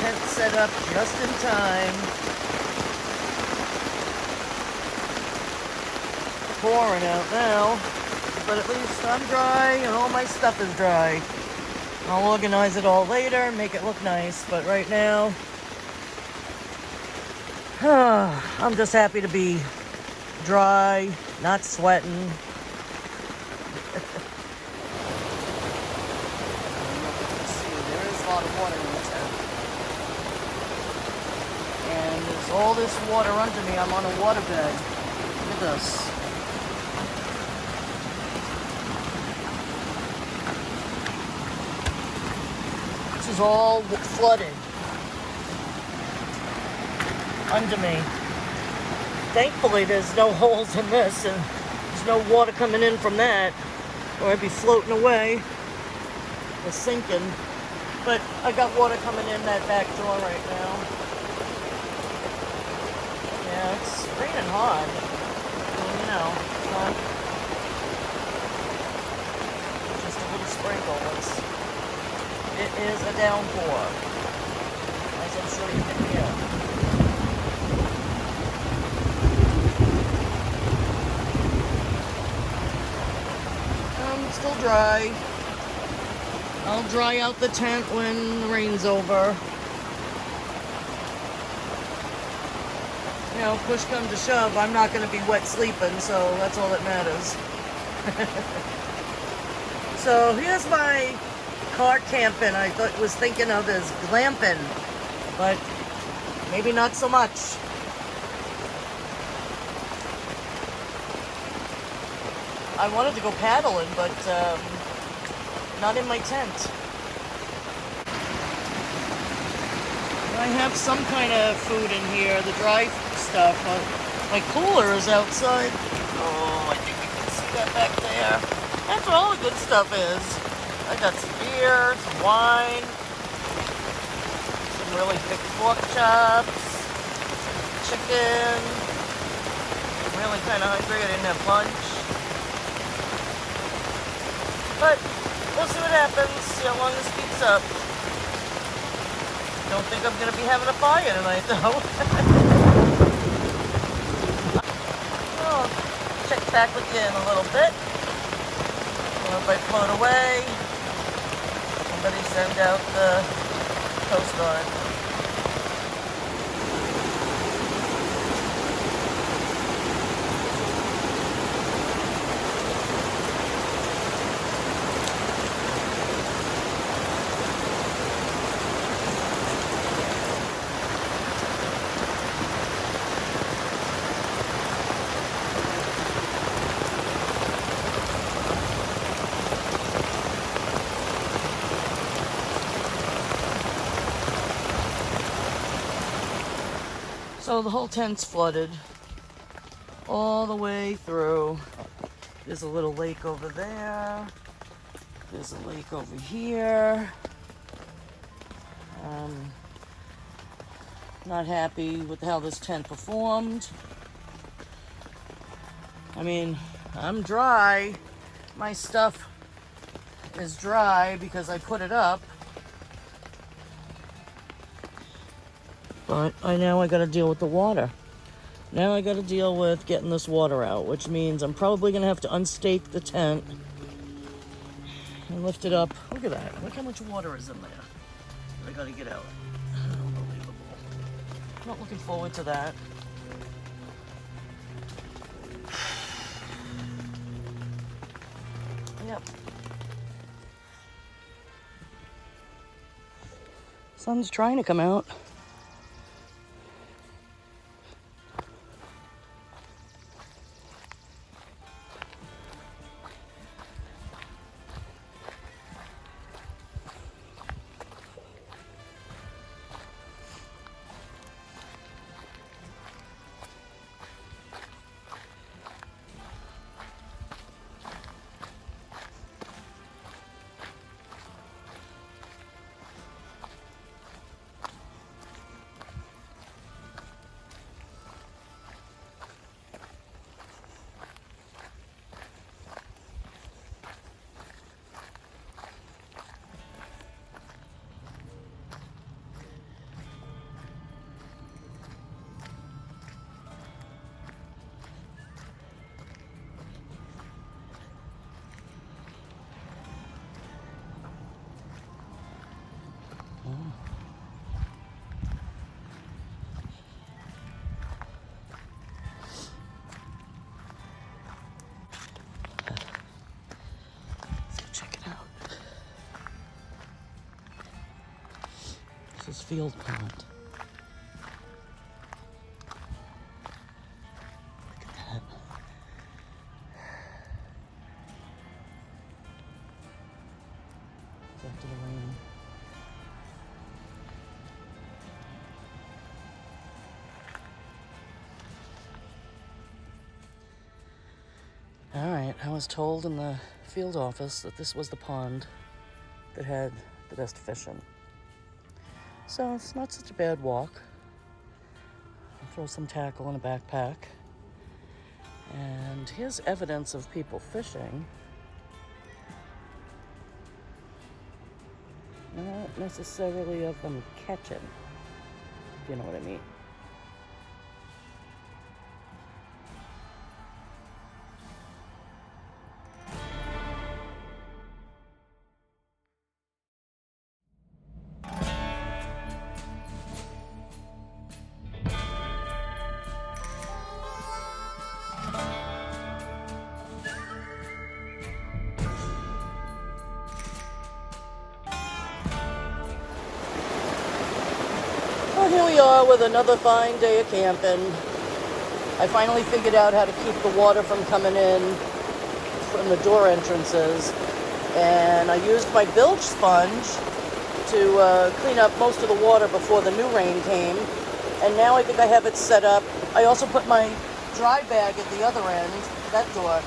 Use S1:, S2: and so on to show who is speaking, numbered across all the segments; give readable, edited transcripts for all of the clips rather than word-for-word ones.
S1: tent set up just in time. Pouring out now, but at least I'm dry and all my stuff is dry. I'll organize it all later, make it look nice, but right now, I'm just happy to be dry, not sweating. A lot of water in the tent. And there's all this water under me. I'm on a water bed. Look at this. This is all flooded under me. Thankfully, there's no holes in this, and there's no water coming in from that, or I'd be floating away or sinking. But I got water coming in that back door right now. Yeah, it's raining hard. You know, not just a little sprinkles. It is a downpour, as I'm sure you can hear. I'm still dry. I'll dry out the tent when the rain's over. You know, push comes to shove, I'm not going to be wet sleeping, so that's all that matters. So here's my car camping. I was thinking of as glamping, but maybe not so much. I wanted to go paddling, but not in my tent. I have some kind of food in here, the dry stuff. My cooler is outside. Oh, I think you can see that back there. That's where all the good stuff is. I got some beer, some wine, some really thick pork chops, chicken. I'm really kind of hungry. I didn't have lunch. But we'll see what happens, see how long this keeps up. Don't think I'm going to be having a fire tonight, though. I'll check back with you in a little bit. Or if I float away, somebody send out the Coast Guard. So the whole tent's flooded all the way through. There's a little lake over there. There's a lake over here. Not happy with how this tent performed. I mean, I'm dry. My stuff is dry because I put it up. But now I gotta deal with the water. Now I gotta deal with getting this water out, which means I'm probably gonna have to unstake the tent and lift it up. Look at that. Look how much water is in there. I gotta get out. Unbelievable. Not looking forward to that. Yep. Sun's trying to come out. is field pond. Look at that. It's after the rain. All right, I was told in the field office that this was the pond that had the best fishing. So it's not such a bad walk. I'll throw some tackle in a backpack. And here's evidence of people fishing. Not necessarily of them catching, if you know what I mean. Well, here we are with another fine day of camping. I finally figured out how to keep the water from coming in from the door entrances. And I used my bilge sponge to clean up most of the water before the new rain came. And now I think I have it set up. I also put my dry bag at the other end, that door,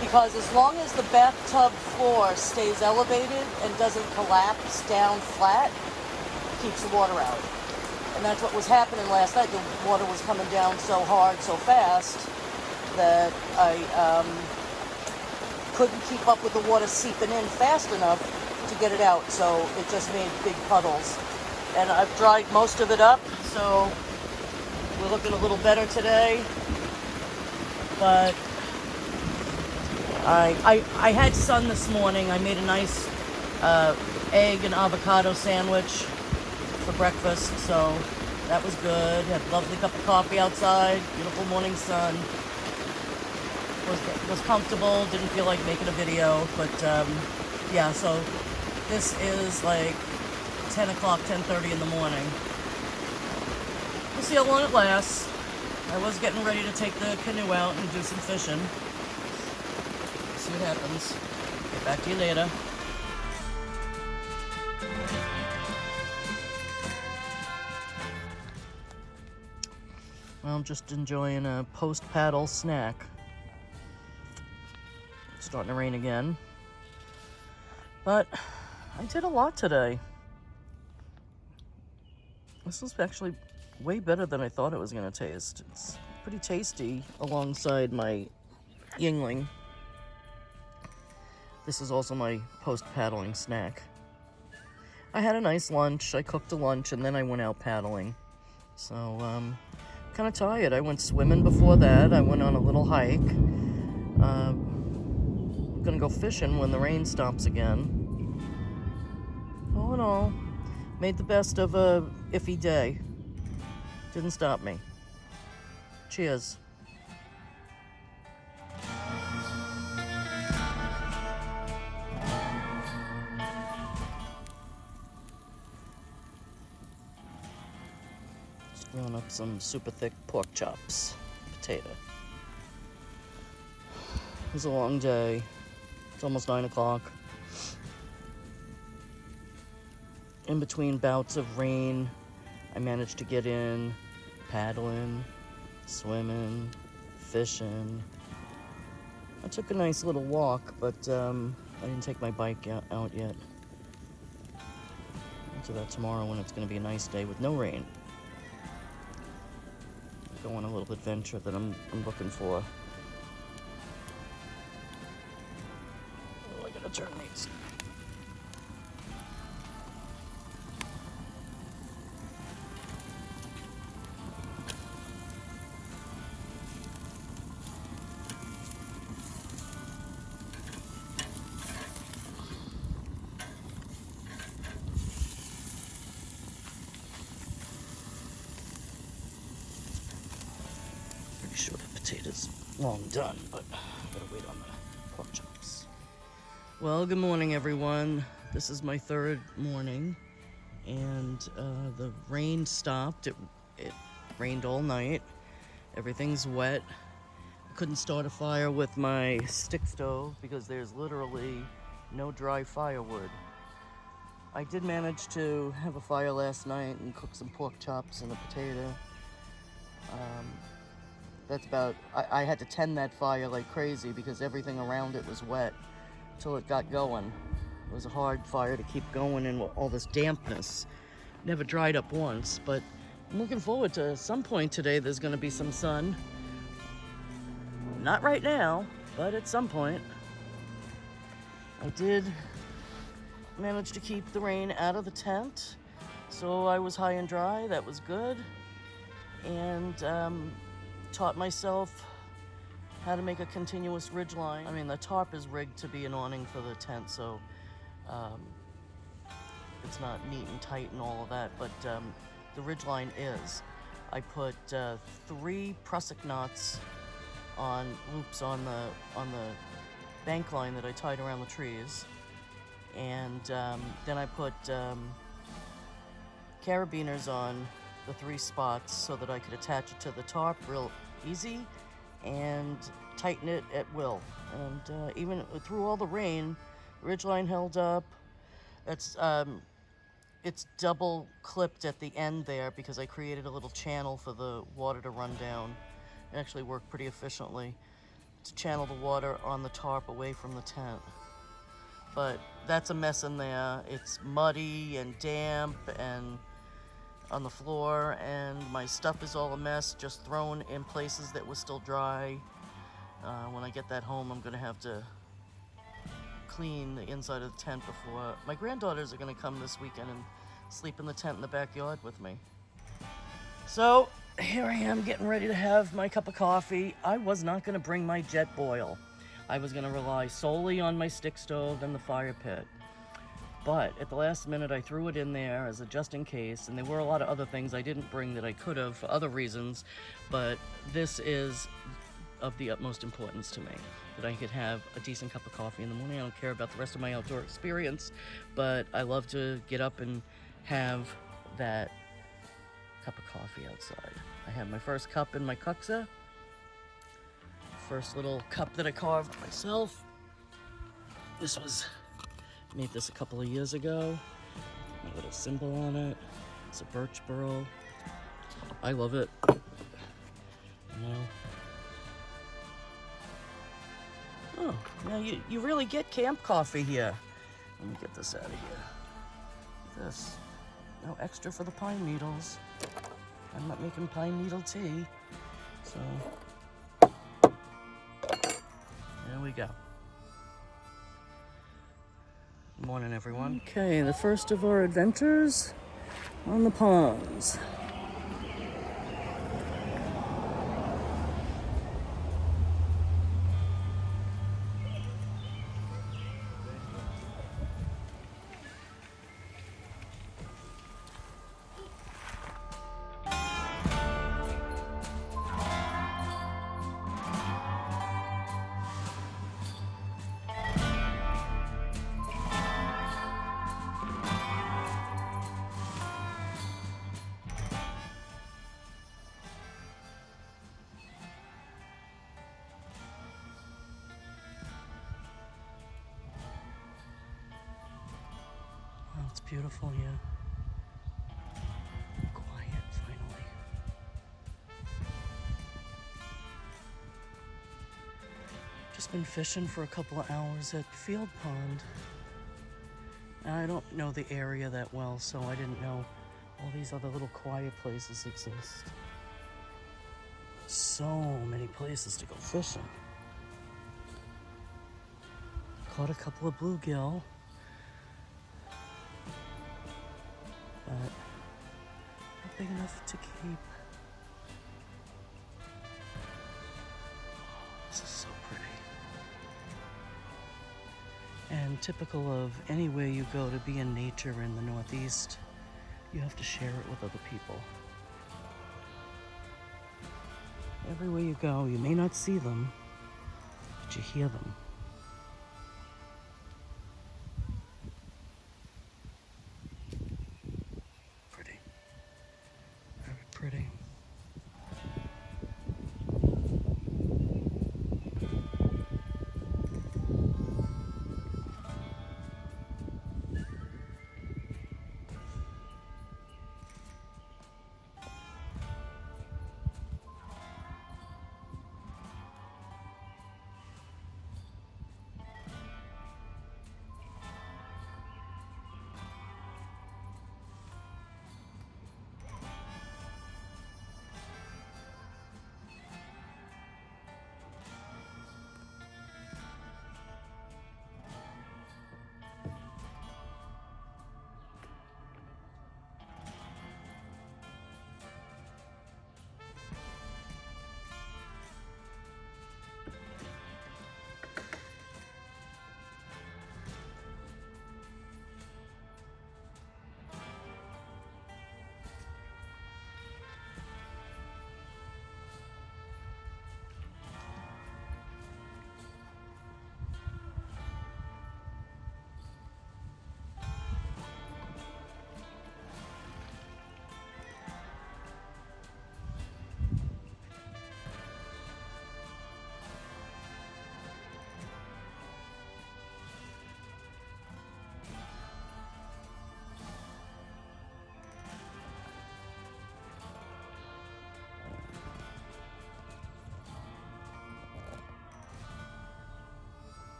S1: because as long as the bathtub floor stays elevated and doesn't collapse down flat, it keeps the water out. And that's what was happening last night. The water was coming down so hard, so fast, that I couldn't keep up with the water seeping in fast enough to get it out. So it just made big puddles. And I've dried most of it up, so we're looking a little better today. But I had sun this morning. I made a nice egg and avocado sandwich for breakfast, so that was good. Had a lovely cup of coffee outside, beautiful morning sun. Was comfortable, didn't feel like making a video, but yeah, so this is like 10 o'clock, 10:30 in the morning. We'll see how long it lasts. I was getting ready to take the canoe out and do some fishing. See what happens. Get back to you later. Well, I'm just enjoying a post-paddle snack. It's starting to rain again. But I did a lot today. This is actually way better than I thought it was going to taste. It's pretty tasty alongside my Yingling. This is also my post-paddling snack. I had a nice lunch. I cooked a lunch and then I went out paddling. So, kind of tired. I went swimming before that. I went on a little hike. Gonna go fishing when the rain stops again. All in all, made the best of a iffy day. Didn't stop me. Cheers. Just throwing up some super thick pork chops, potato. It was a long day. It's almost 9 o'clock. In between bouts of rain, I managed to get in, paddling, swimming, fishing. I took a nice little walk, but I didn't take my bike out yet. I'll do that tomorrow when it's going to be a nice day with no rain. Go on a little adventure that I'm looking for. Oh, I gotta turn these. Sure the potatoes long done, but I gotta wait on the pork chops. Well, good morning, everyone. This is my third morning and the rain stopped. It rained all night. Everything's wet. I couldn't start a fire with my stick stove because there's literally no dry firewood. I did manage to have a fire last night and cook some pork chops and a potato. That's about, I had to tend that fire like crazy because everything around it was wet till it got going. It was a hard fire to keep going in all this dampness. Never dried up once, but I'm looking forward to some point today there's gonna be some sun. Not right now, but at some point. I did manage to keep the rain out of the tent, so I was high and dry. That was good. And taught myself how to make a continuous ridge line. I mean, the tarp is rigged to be an awning for the tent, so it's not neat and tight and all of that, but the ridge line is. I put 3 prusik knots on loops on the bank line that I tied around the trees, and then I put carabiners on the 3 spots so that I could attach it to the tarp real easy and tighten it at will. And even through all the rain, the ridgeline held up. It's double clipped at the end there because I created a little channel for the water to run down. It actually worked pretty efficiently to channel the water on the tarp away from the tent. But that's a mess in there. It's muddy and damp and on the floor, and my stuff is all a mess, just thrown in places that was still dry. When I get that home, I'm gonna have to clean the inside of the tent before. My granddaughters are gonna come this weekend and sleep in the tent in the backyard with me. So here I am getting ready to have my cup of coffee. I was not gonna bring my jet boil. I was gonna rely solely on my stick stove and the fire pit. But at the last minute, I threw it in there as a just in case, and there were a lot of other things I didn't bring that I could have for other reasons, but this is of the utmost importance to me, that I could have a decent cup of coffee in the morning. I don't care about the rest of my outdoor experience, but I love to get up and have that cup of coffee outside. I have my first cup in my kuksa, first little cup that I carved myself. Made this a couple of years ago. A little symbol on it. It's a birch burl. I love it. You know. Oh, now you really get camp coffee here. Let me get this out of here. This. No extra for the pine needles. I'm not making pine needle tea. So, there we go. Good morning, everyone. Okay, the first of our adventures on the ponds. Oh, it's beautiful here. Quiet, finally. Just been fishing for a couple of hours at Field Pond. I don't know the area that well, so I didn't know all these other little quiet places exist. So many places to go fishing. Caught a couple of bluegill, but not big enough to keep. This is so pretty. And typical of anywhere you go to be in nature in the Northeast, you have to share it with other people. Everywhere you go, you may not see them, but you hear them.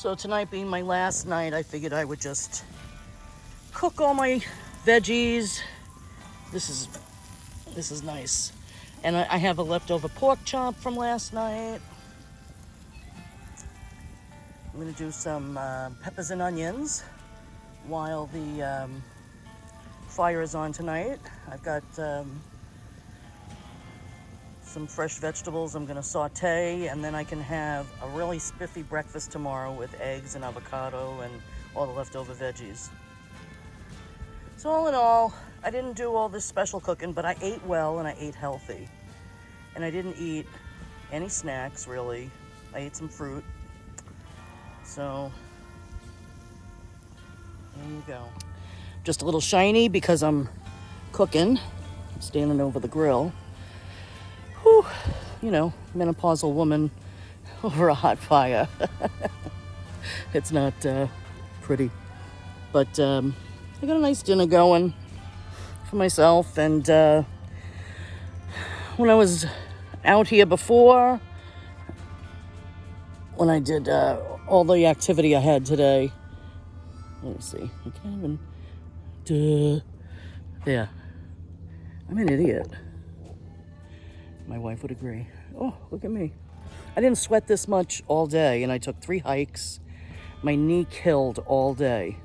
S1: So tonight being my last night, I figured I would just cook all my veggies. This is nice. And I have a leftover pork chop from last night. I'm gonna do some peppers and onions while the fire is on tonight. I've got some fresh vegetables I'm gonna saute, and then I can have a really spiffy breakfast tomorrow with eggs and avocado and all the leftover veggies. So all in all, I didn't do all this special cooking, but I ate well and I ate healthy. And I didn't eat any snacks, really. I ate some fruit. So, there you go. Just a little shiny because I'm cooking. I'm standing over the grill. Whew, you know, menopausal woman over a hot fire. It's not pretty. But I got a nice dinner going for myself. And when I was out here before, when I did all the activity I had today, let me see, I can't even, there, I'm an idiot. My wife would agree. Oh, look at me. I didn't sweat this much all day, and I took 3 hikes. My knee killed all day.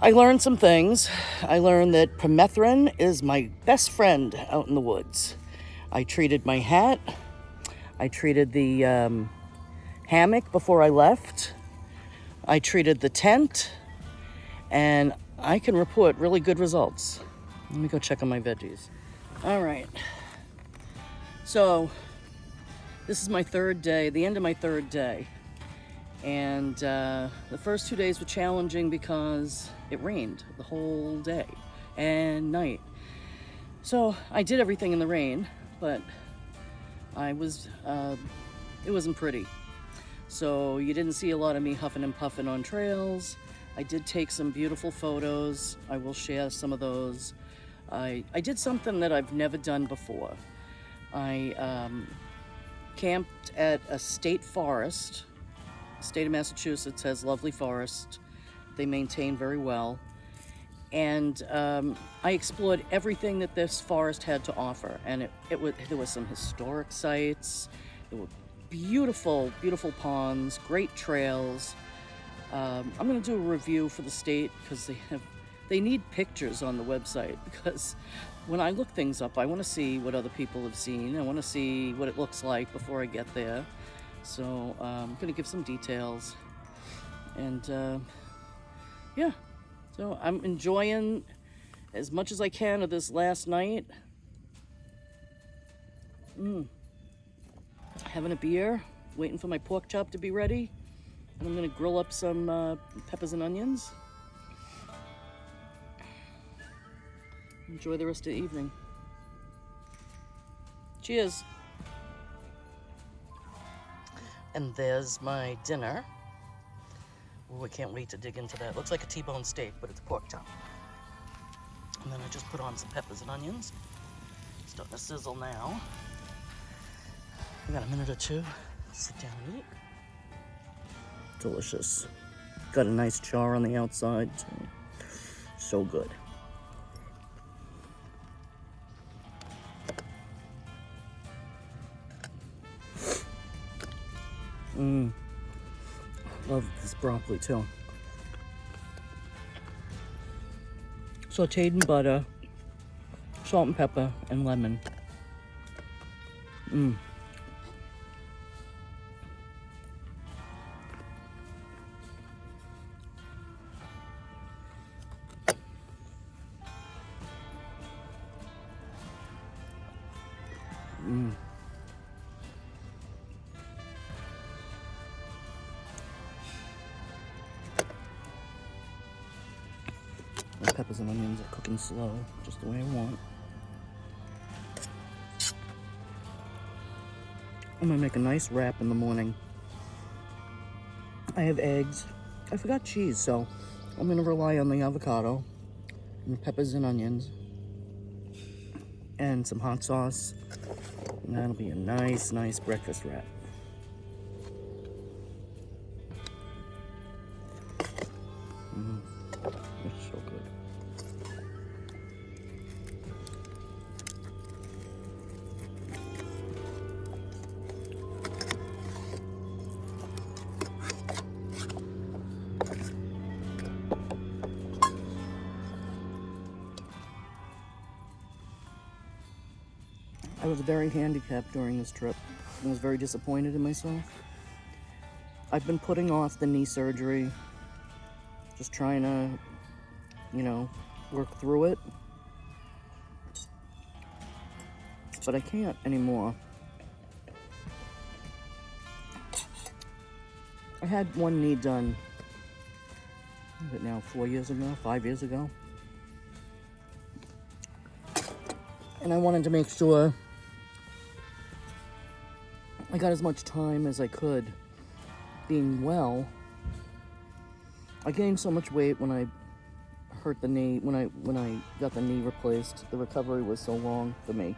S1: I learned some things. I learned that permethrin is my best friend out in the woods. I treated my hat. I treated the hammock before I left. I treated the tent, and I can report really good results. Let me go check on my veggies. All right. So, this is my 3rd day, the end of my 3rd day. And the first 2 days were challenging because it rained the whole day and night. So, I did everything in the rain, but it wasn't pretty. So, you didn't see a lot of me huffing and puffing on trails. I did take some beautiful photos. I will share some of those. I did something that I've never done before. I camped at a state forest. The state of Massachusetts has lovely forest. They maintain very well. And I explored everything that this forest had to offer. And there was some historic sites. There were beautiful, beautiful ponds, great trails. I'm going to do a review for the state because they need pictures on the website, because when I look things up, I want to see what other people have seen. I want to see what it looks like before I get there. So I'm going to give some details. And yeah, so I'm enjoying as much as I can of this last night. Having a beer, waiting for my pork chop to be ready. And I'm going to grill up some peppers and onions. Enjoy the rest of the evening. Cheers. And there's my dinner. Ooh, I can't wait to dig into that. Looks like a T-bone steak, but it's pork chop. And then I just put on some peppers and onions. Starting to sizzle now. We got a minute or two. Sit down and eat. Delicious. Got a nice char on the outside too. So good. Love this broccoli too. Sauteed in butter, salt and pepper, and lemon. The peppers and onions are cooking slow, just the way I want. I'm gonna make a nice wrap in the morning. I have eggs. I forgot cheese, so I'm gonna rely on the avocado and the peppers and onions and some hot sauce. And that'll be a nice, nice breakfast wrap. was very handicapped during this trip. I was very disappointed in myself. I've been putting off the knee surgery, just trying to, work through it. But I can't anymore. I had one knee done, what is it now, 4 years ago, 5 years ago? And I wanted to make sure I got as much time as I could being well. I gained so much weight when I hurt the knee, when I got the knee replaced. The recovery was so long for me.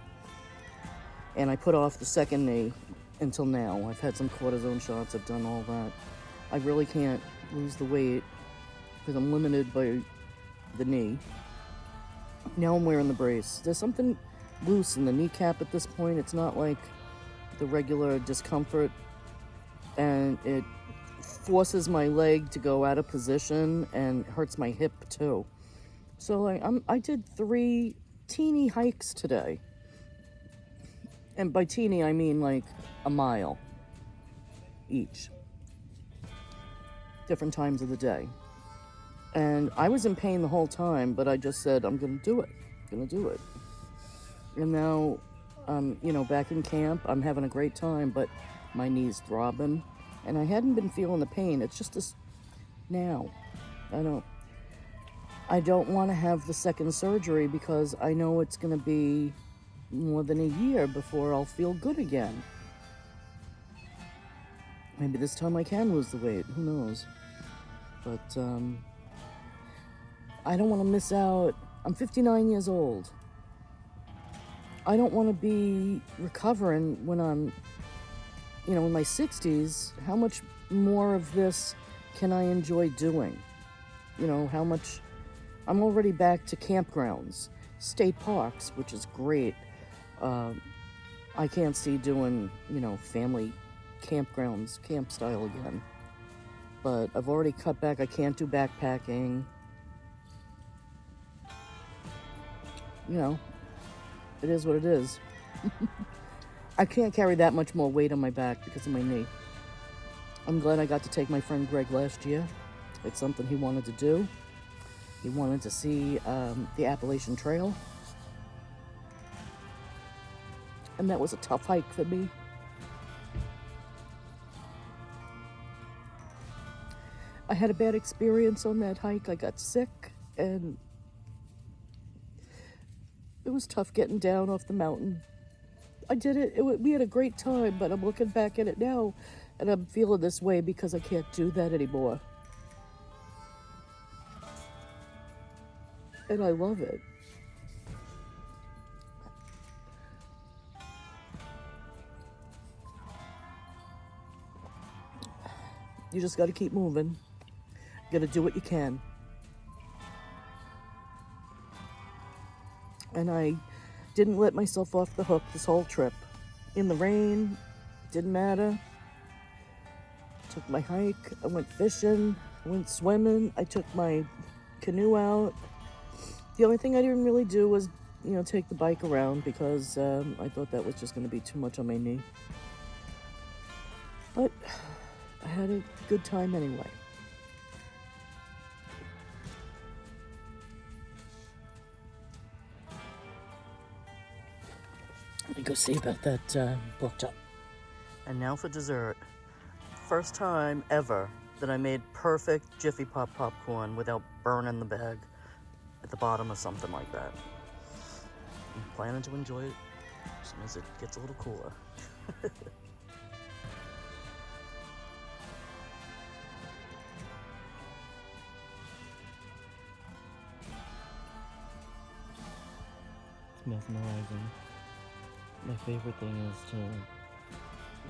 S1: And I put off the second knee until now. I've had some cortisone shots, I've done all that. I really can't lose the weight because I'm limited by the knee. Now I'm wearing the brace. There's something loose in the kneecap at this point. It's not like the regular discomfort, and it forces my leg to go out of position and hurts my hip too. So I did 3 teeny hikes today. And by teeny, I mean like a mile each. Different times of the day. And I was in pain the whole time, but I just said, I'm going to do it. I'm going to do it. And now, back in camp, I'm having a great time, but my knee's throbbing. And I hadn't been feeling the pain. It's just this now. I don't want to have the second surgery because I know it's going to be more than a year before I'll feel good again. Maybe this time I can lose the weight. Who knows? But I don't want to miss out. I'm 59 years old. I don't want to be recovering when I'm, in my 60s. How much more of this can I enjoy doing? How much... I'm already back to campgrounds, state parks, which is great. I can't see doing, family campgrounds, camp style again. But I've already cut back. I can't do backpacking. It is what it is. I can't carry that much more weight on my back because of my knee. I'm glad I got to take my friend Greg last year. It's something he wanted to do. He wanted to see the Appalachian Trail. And that was a tough hike for me. I had a bad experience on that hike. I got sick, and it was tough getting down off the mountain. I did it. We had a great time, but I'm looking back at it now, and I'm feeling this way because I can't do that anymore. And I love it. You just got to keep moving. You got to do what you can. And I didn't let myself off the hook this whole trip. In the rain, didn't matter. Took my hike, I went fishing, I went swimming, I took my canoe out. The only thing I didn't really do was, take the bike around because I thought that was just going to be too much on my knee. But I had a good time anyway. Let me go see about that booked up. And now for dessert. First time ever that I made perfect Jiffy Pop popcorn without burning the bag at the bottom or something like that. I'm planning to enjoy it as soon as it gets a little cooler. It's mesmerizing. My favorite thing is to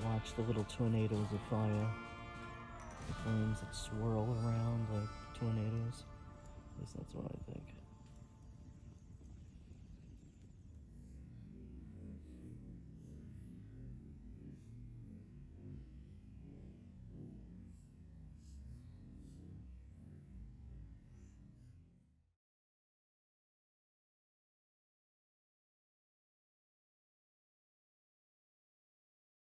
S1: watch the little tornadoes of fire. The flames that swirl around like tornadoes. At least that's what I think.